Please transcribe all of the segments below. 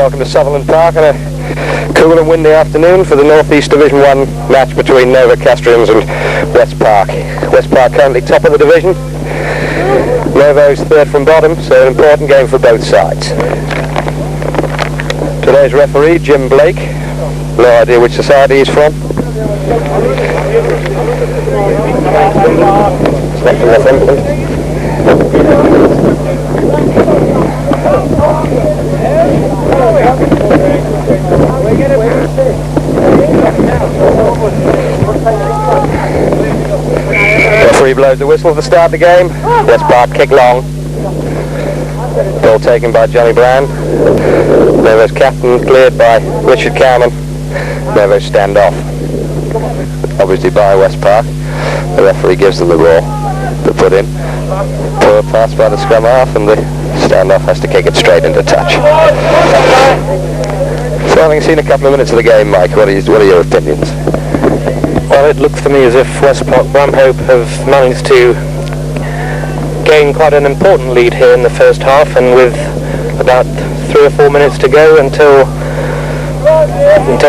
Welcome to Sutherland Park on a cool and windy afternoon for the North East Division 1 match between Novocastrians and West Park. West Park currently top of the division. Novos third from bottom, so an important game for both sides. Today's referee, Jim Blake. No idea which society he's from. Referee blows the whistle to start the game. West Park kick long. Ball taken by Johnny Brown. Novos captain cleared by Richard Cowman. Novos stand off. Obviously by West Park. The referee gives them the ball to put in. Poor pass by the scrum half, and the standoff has to kick it straight into touch. So having seen a couple of minutes of the game, Mike, what are your opinions? Well, it looks to me as if West Park Bramhope have managed to gain quite an important lead here in the first half, and with about 3 or 4 minutes to go until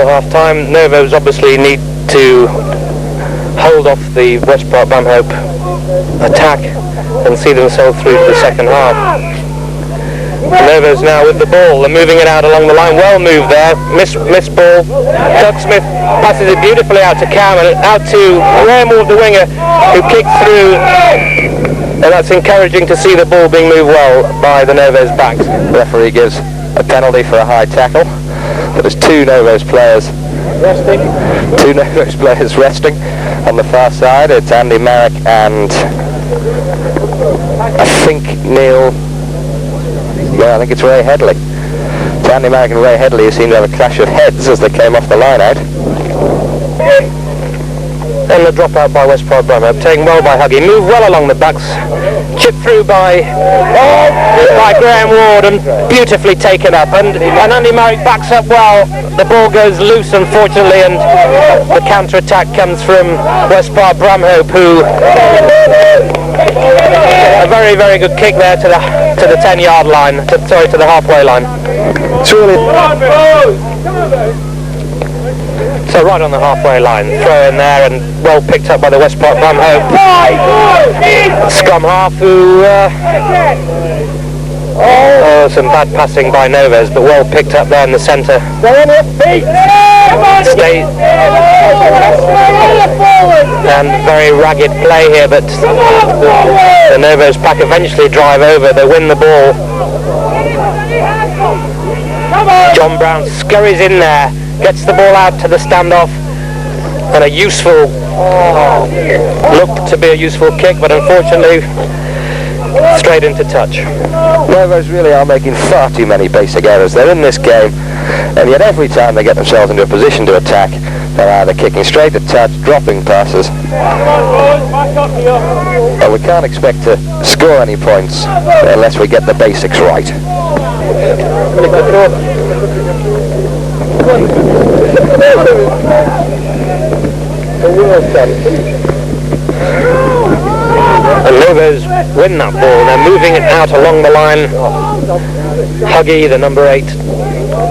half time, Novos obviously need to hold off the West Park Bramhope attack and see themselves through to the second half. Novos now with the ball, they're moving it out along the line. Well moved there, miss ball. Doug Smith passes it beautifully out to Cam and out to Graham Ward, the winger, who kicks through, and that's encouraging to see the ball being moved well by the Novos backs. The referee gives a penalty for a high tackle. There's two Novos players resting on the far side. It's Andy Marrick and I think I think it's Ray Headley. It's Andy Marrick and Ray Headley who seem to have a clash of heads as they came off the line out. And the drop out by West Park Bramhope, taken well by Huggy, moved well along the backs, chipped through by Graham Ward and beautifully taken up, and Andy Marrick backs up well. The ball goes loose unfortunately, and the counter-attack comes from West Park Bramhope, who a very, very good kick there to the 10-yard line, to the halfway line. It's really so right on the halfway line, throw in there, and well picked up by the West Park Bramhope scrum half, who some bad passing by Novos, but well picked up there in the centre. And very ragged play here, but the Novos pack eventually drive over, they win the ball. John Brown scurries in there, gets the ball out to the standoff, and a useful, looked to be a useful kick, but unfortunately straight into touch. Novos really are making far too many basic errors. They're in this game, and yet every time they get themselves into a position to attack, they're either kicking straight to touch, dropping passes. But we can't expect to score any points unless we get the basics right. And Novos win that ball. They're moving it out along the line. Huggy, the number 8,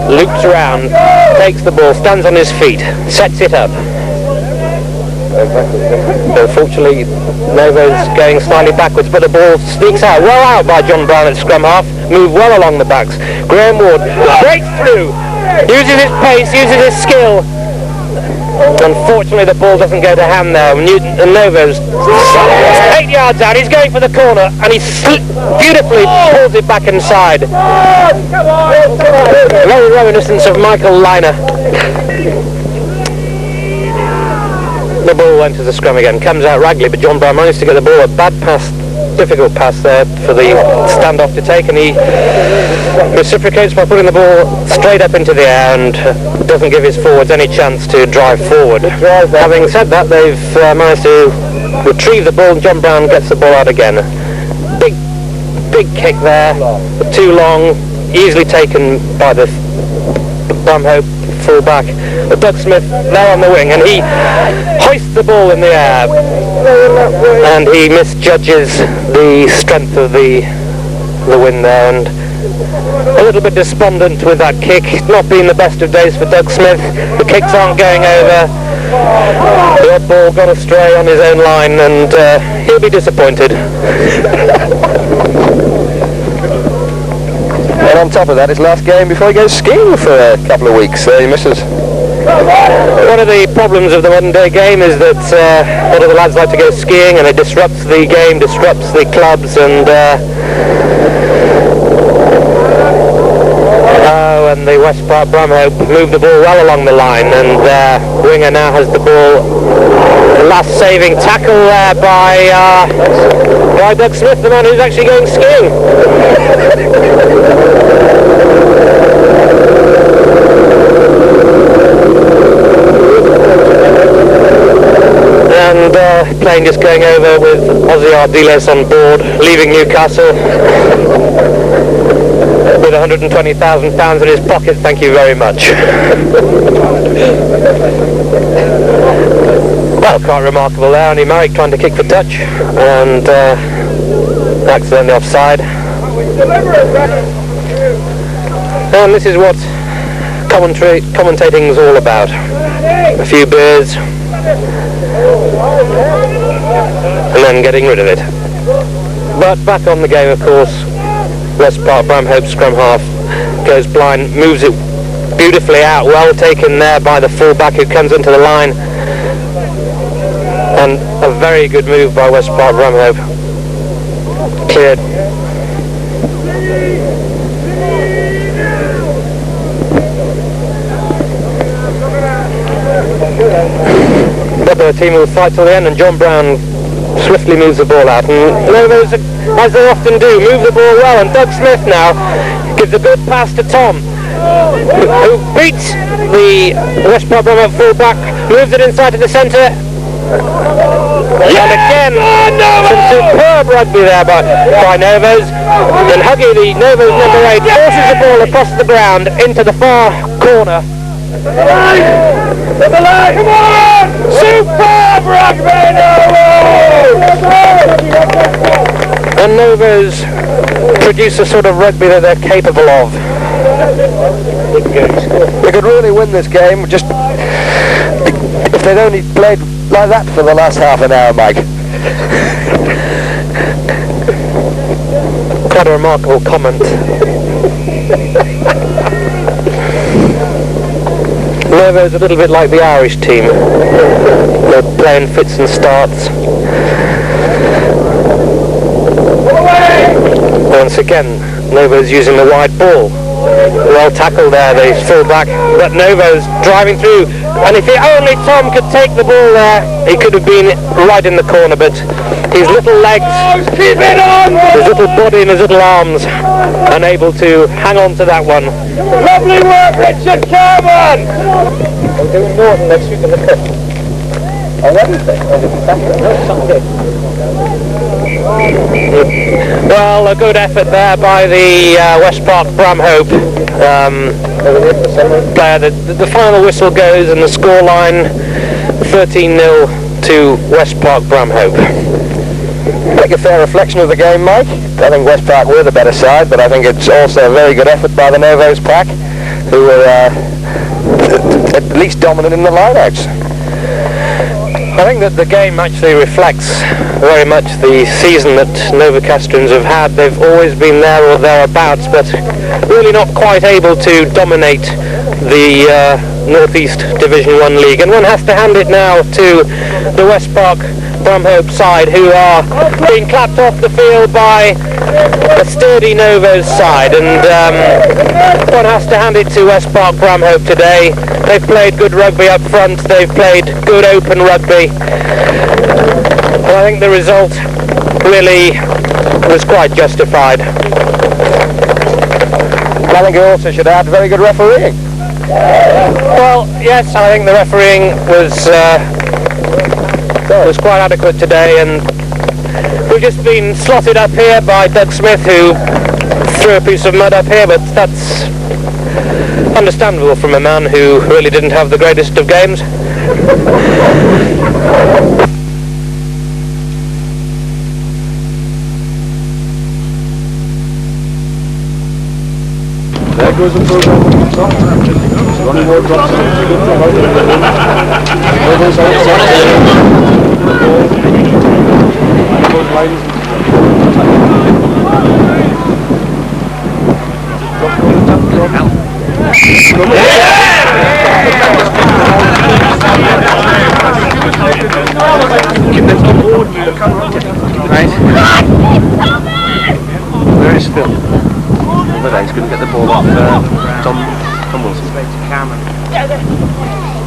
loops around, takes the ball, stands on his feet, sets it up. Unfortunately, Novos going slightly backwards, but the ball sneaks out, well out by John Brown at scrum half, moved well along the backs. Graham Ward breaks through, uses his pace, uses his skill. Unfortunately, the ball doesn't go to hand there. And Novos 8 yards out, he's going for the corner, and he beautifully pulls it back inside. Very reminiscent of Michael Liner. The ball enters the scrum again, comes out raggedly, but John Brown managed to get the ball. A bad pass, difficult pass there for the standoff to take, and he reciprocates by putting the ball straight up into the air and doesn't give his forwards any chance to drive forward. Having said that, they've managed to retrieve the ball, and John Brown gets the ball out again. Big kick there, too long, easily taken by the Bramhope full-back. Doug Smith now on the wing, and he hoists the ball in the air, and he misjudges the strength of the wind there, and a little bit despondent with that kick. Not been the best of days for Doug Smith. The kicks aren't going over. The odd ball got astray on his own line, and he'll be disappointed. And on top of that, his last game before he goes skiing for a couple of weeks. He misses. One of the problems of the modern day game is that a lot of the lads like to go skiing, and it disrupts the game, disrupts the clubs, and and the West Park Bramhope moved the ball well along the line, and Winger now has the ball. The last saving tackle there by Doug Smith, the man who's actually going skiing. And plane just going over with Ozzy Ardiles on board, leaving Newcastle with £120,000 in his pocket. Thank you very much. Well, quite remarkable there. Only Marek trying to kick for touch, and accidentally offside. And this is what commentating is all about. A few beers, and then getting rid of it. But back on the game, of course. West Park Bramhope scrum half goes blind, moves it beautifully out, well taken there by the fullback who comes into the line, and a very good move by West Park Bramhope. Cleared. But the team will fight till the end, and John Brown swiftly moves the ball out, and Novos, as they often do, move the ball well, and Doug Smith now gives a good pass to Tom, who beats the West Park Bramhope fullback, moves it inside to the centre, and again some superb rugby there by Novos, and Huggy, the Novos number 8, forces the ball across the ground into the far corner. Come on! Superb rugby, Novos! And Novos produce a sort of rugby that they're capable of. They could really win this game just if they'd only played like that for the last half an hour, Mike. Quite a remarkable comment. Novos a little bit like the Irish team. They're playing fits and starts. Once again, Novos using the wide ball. Well tackled there, the full-back, but Novos driving through, and if only Tom could take the ball there, he could have been right in the corner, but his little legs, his little body and his little arms, unable to hang on to that one. Lovely work, Richard Carman! I'm doing Northern next week in the cup. On Wednesday? Well, a good effort there by the West Park Bramhope player. The final whistle goes, and the scoreline 13-0 to West Park Bramhope. I think a fair reflection of the game, Mike. I think West Park were the better side, but I think it's also a very good effort by the Novos pack, who were at least dominant in the lineouts. I think that the game actually reflects very much the season that Novocastrians have had. They've always been there or thereabouts, but really not quite able to dominate the North East Division 1 League. And one has to hand it now to the West Park Bramhope side, who are being clapped off the field by a sturdy Novos side, and one has to hand it to West Park Bramhope today. They've played good rugby up front, they've played good open rugby, and I think the result really was quite justified. I think you also should add very good refereeing. Well, yes, I think the refereeing was quite adequate today, and we've just been slotted up here by Doug Smith, who threw a piece of mud up here, but that's understandable from a man who really didn't have the greatest of games. goes the program on the top. Ronnie Ward drops it. Novos outside. Both lines. Keep this on board. Right. Where is Phil? Over there, he's going to get the ball off Tom Wilson.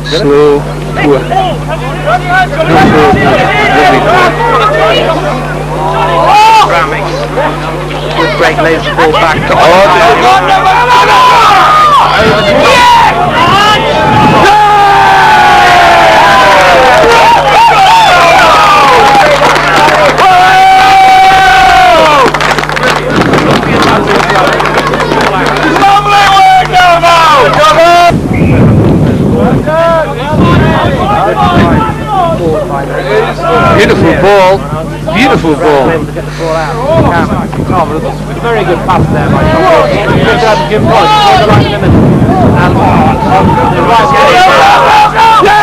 Slow, poor. Good break, lays the ball back to Beautiful ball, beautiful ball. Very good pass there by Jim Boyd.